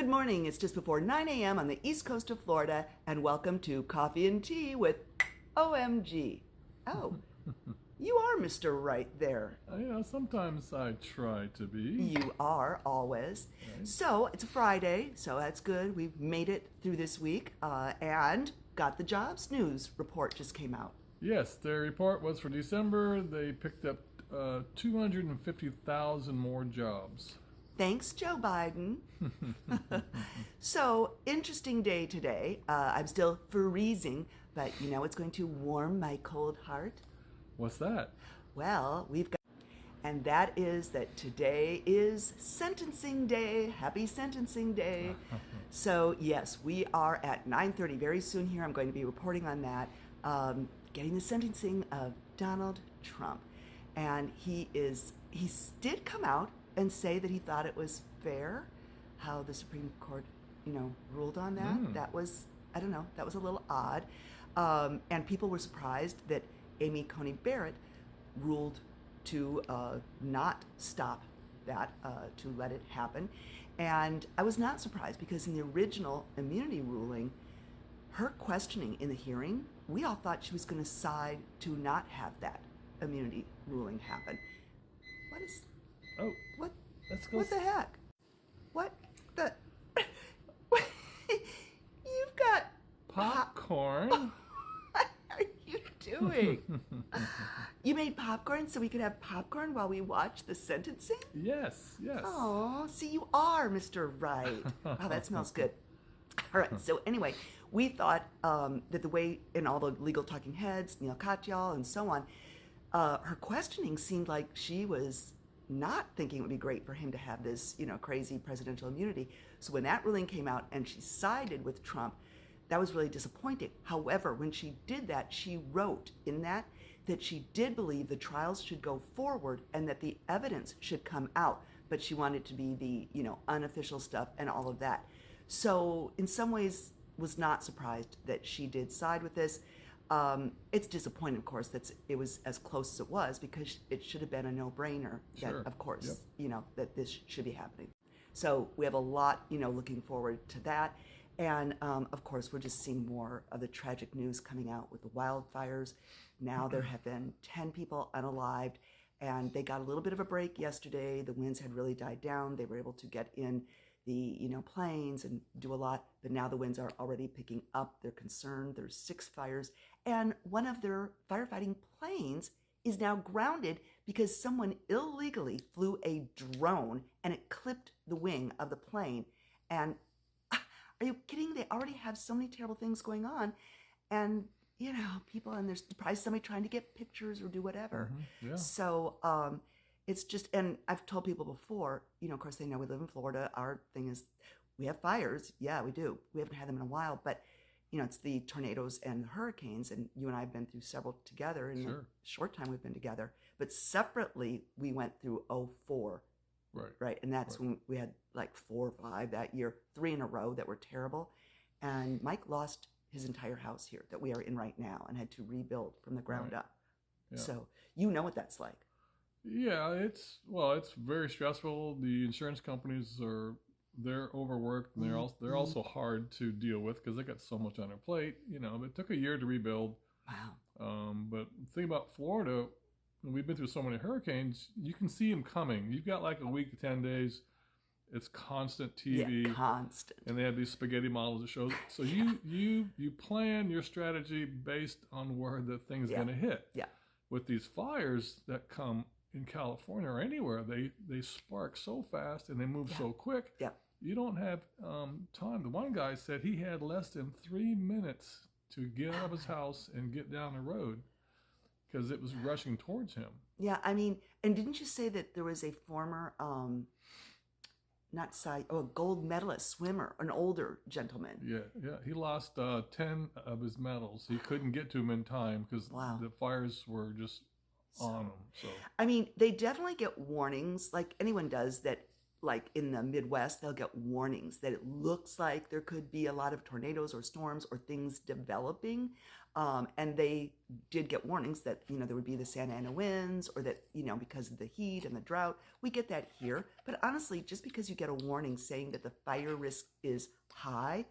Good morning. It's just before 9 a.m. on the east coast of Florida, and welcome to Coffee and Tea with OMG. Oh, you are Mr. Right there. Sometimes I try to be. You are always. Right. So it's a Friday, so that's good. We've made it through this week and got the jobs news report just came out. Yes, their report was for December. They picked up 250,000 more jobs. Thanks, Joe Biden. So, interesting day today. I'm still freezing, but you know what's going to warm my cold heart? What's that? Well, and that is that today is sentencing day. Happy sentencing day. So, yes, we are at 9:30 very soon here. I'm going to be reporting on that, getting the sentencing of Donald Trump. And he did come out and say that he thought it was fair how the Supreme Court, ruled on that. That was, I don't know, that was a little odd. And people were surprised that Amy Coney Barrett ruled to not stop that, to let it happen. And I was not surprised because in the original immunity ruling, her questioning in the hearing, we all thought she was going to side to not have that immunity ruling happen. Oh, What? let's go. What the heck? What the? You've got popcorn. What are you doing? You made popcorn so we could have popcorn while we watch the sentencing? Yes. Oh, see, you are Mr. Right. Wow, that smells good. All right, so anyway, we thought that the way in all the legal talking heads, Neil Katyal and so on, her questioning seemed like she was not thinking it would be great for him to have this, crazy presidential immunity. So when that ruling came out and she sided with Trump, that was really disappointing. However, when she did that, she wrote in that she did believe the trials should go forward and that the evidence should come out, but she wanted to be the, unofficial stuff and all of that. So in some ways was not surprised that she did side with this. It's disappointing, of course, that it was as close as it was because it should have been a no-brainer that, Sure. of course, Yep. That this should be happening. So we have a lot, looking forward to that. And, of course, we're just seeing more of the tragic news coming out with the wildfires. Now there have been 10 people unalived, and they got a little bit of a break yesterday. The winds had really died down. They were able to get in the planes and do a lot, but now the winds are already picking up. They're concerned. There's 6 fires, and one of their firefighting planes is now grounded because someone illegally flew a drone and it clipped the wing of the plane. And are you kidding? They already have so many terrible things going on, and people, and there's probably somebody trying to get pictures or do whatever. Yeah. So it's just, and I've told people before, of course they know we live in Florida. Our thing is we have fires. Yeah, we do. We haven't had them in a while, but it's the tornadoes and the hurricanes, and you and I have been through several together in the short time we've been together. But separately, we went through 04. Right. And that's when we had like 4 or 5 that year, 3 in a row that were terrible. And Mike lost his entire house here that we are in right now and had to rebuild from the ground up. Yeah. So you know what that's like. Yeah, it's very stressful. The insurance companies they're overworked, and they're also hard to deal with because they got so much on their plate. It took a year to rebuild. Wow. But the thing about Florida, we've been through so many hurricanes, you can see them coming. You've got like a week to 10 days. It's constant TV. Yeah, constant. And they have these spaghetti models that show. So you plan your strategy based on where the thing's going to hit. Yeah. With these fires that come in California or anywhere, they spark so fast and they move so quick. Yeah. You don't have time. The one guy said he had less than 3 minutes to get out of his house and get down the road because it was rushing towards him. Yeah, I mean, and didn't you say that there was a former, a gold medalist swimmer, an older gentleman? Yeah. He lost 10 of his medals. He couldn't get to them in time because the fires were just on him. So I mean, they definitely get warnings, like anyone does, that like in the Midwest, they'll get warnings that it looks like there could be a lot of tornadoes or storms or things developing. And they did get warnings that, there would be the Santa Ana winds, or that, because of the heat and the drought. We get that here. But honestly, just because you get a warning saying that the fire risk is high,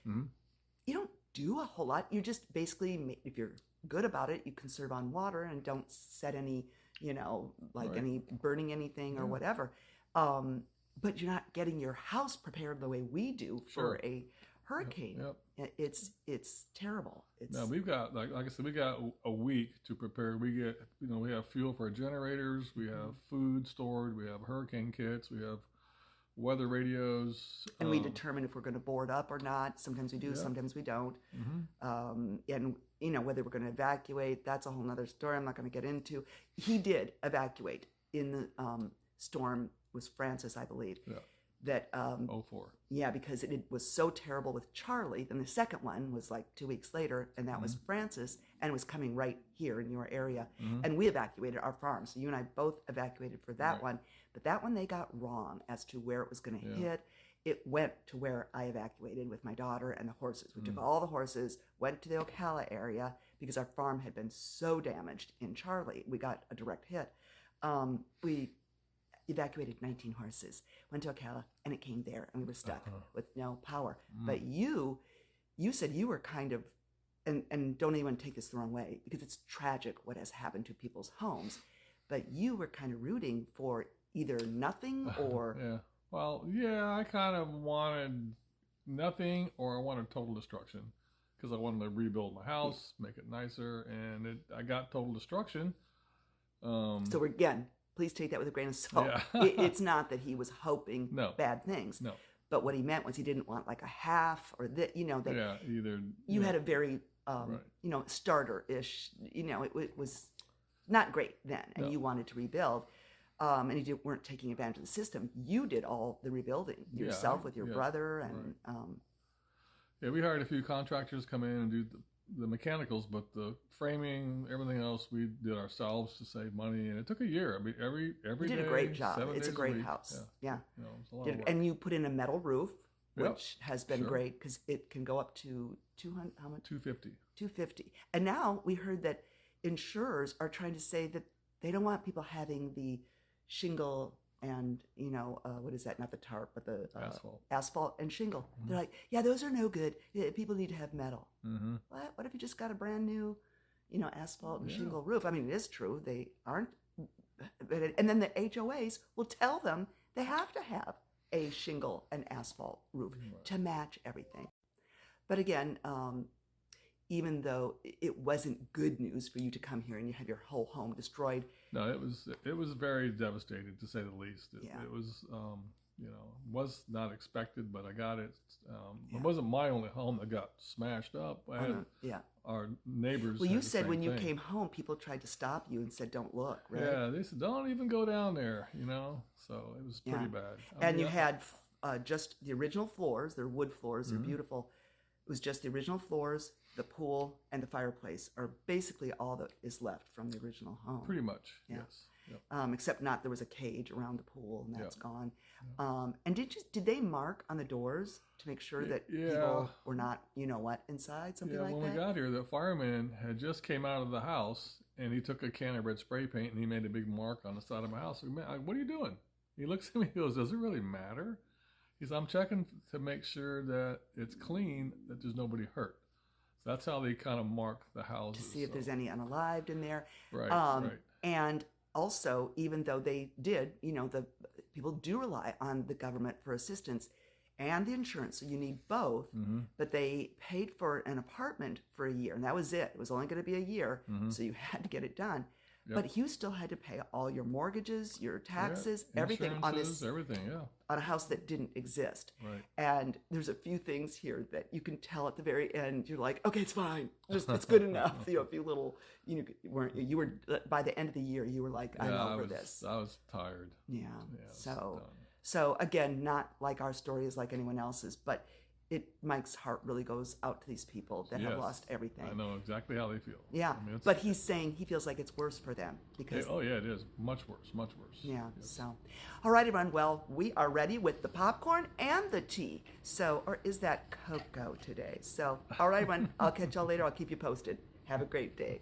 you don't do a whole lot. You just basically, if you're good about it, you conserve on water and don't set any, any burning anything or whatever. But you're not getting your house prepared the way we do for a hurricane. Yep. It's terrible. No, we've got, like I said, we got a week to prepare. We get, we have fuel for our generators. We have food stored. We have hurricane kits. We have weather radios. And we determine if we're going to board up or not. Sometimes we do, sometimes we don't. And, whether we're going to evacuate, that's a whole nother story I'm not going to get into. He did evacuate in the storm. Was Francis, I believe. Yeah. That 04. Yeah, because it was so terrible with Charlie. Then the second one was like 2 weeks later, and that was Francis, and it was coming right here in your area. And we evacuated our farm. So you and I both evacuated for that one. But that one they got wrong as to where it was going to hit. It went to where I evacuated with my daughter and the horses. We took all the horses, went to the Ocala area because our farm had been so damaged in Charlie. We got a direct hit. We evacuated 19 horses, went to Ocala, and it came there, and we were stuck with no power. But you said you were kind of, and don't anyone take this the wrong way, because it's tragic what has happened to people's homes, but you were kind of rooting for either nothing or... Well, I kind of wanted nothing, or I wanted total destruction, because I wanted to rebuild my house, make it nicer, and I got total destruction. So again, please take that with a grain of salt. It's not that he was hoping bad things. No. But what he meant was he didn't want like a half or that, that either. You had a very, starter-ish, it was not great then, and you wanted to rebuild. And you weren't taking advantage of the system. You did all the rebuilding yourself with your brother. And we hired a few contractors to come in and do the mechanicals, but the framing, everything else, we did ourselves to save money, and it took a year. I mean, every you did day, a great job. 7 It's a days great week. house. Yeah. It was a lot of work. And you put in a metal roof, which has been great because it can go up to 200. How much? 250. 250. And now we heard that insurers are trying to say that they don't want people having the shingle and what is that, not the tarp but the asphalt and shingle. They're like, those are no good. People need to have metal. What if you just got a brand new asphalt and shingle roof? I mean, it is true, they aren't, and then the HOAs will tell them they have to have a shingle and asphalt roof to match everything. But again, even though it wasn't good news for you to come here and you have your whole home destroyed. No, it was very devastating, to say the least. It was, was not expected, but I got it. It wasn't my only home that got smashed up. I had our neighbors. Well, you said when you came home, people tried to stop you and said, "Don't look." Right? Yeah, they said, "Don't even go down there." So it was pretty bad. And you had just the original floors. They're wood floors. They're beautiful. It was just the original floors. The pool and the fireplace are basically all that is left from the original home. Pretty much, yes. Yep. Except there was a cage around the pool, and that's gone. And did they mark on the doors to make sure that people were not, inside, something like that? When we got here, the fireman had just came out of the house, and he took a can of red spray paint, and he made a big mark on the side of my house. What are you doing? He looks at me, he goes, "Does it really matter?" He said, "I'm checking to make sure that it's clean, that there's nobody hurt." So that's how they kind of mark the houses. To see if there's any unalived in there. Right. And also, even though they did, the people do rely on the government for assistance and the insurance, so you need both. But they paid for an apartment for a year, and that was it. It was only going to be a year, so you had to get it done. But you still had to pay all your mortgages, your taxes, everything on this, on a house that didn't exist. Right. And there's a few things here that you can tell at the very end. You're like, okay, it's fine, it's good enough. A few little, you were by the end of the year, you were like, I'm over this. I was tired. Yeah. So again, not like our story is like anyone else's, but Mike's heart really goes out to these people that have Yes. lost everything. I know exactly how they feel. Yeah, I mean, it's, but he's saying he feels like it's worse for them because oh yeah, it is much worse, much worse. yeah. Yes. So, all right, everyone. Well, we are ready with the popcorn and the tea. So, or is that cocoa today? So, all right, everyone. I'll catch y'all later. I'll keep you posted. Have a great day.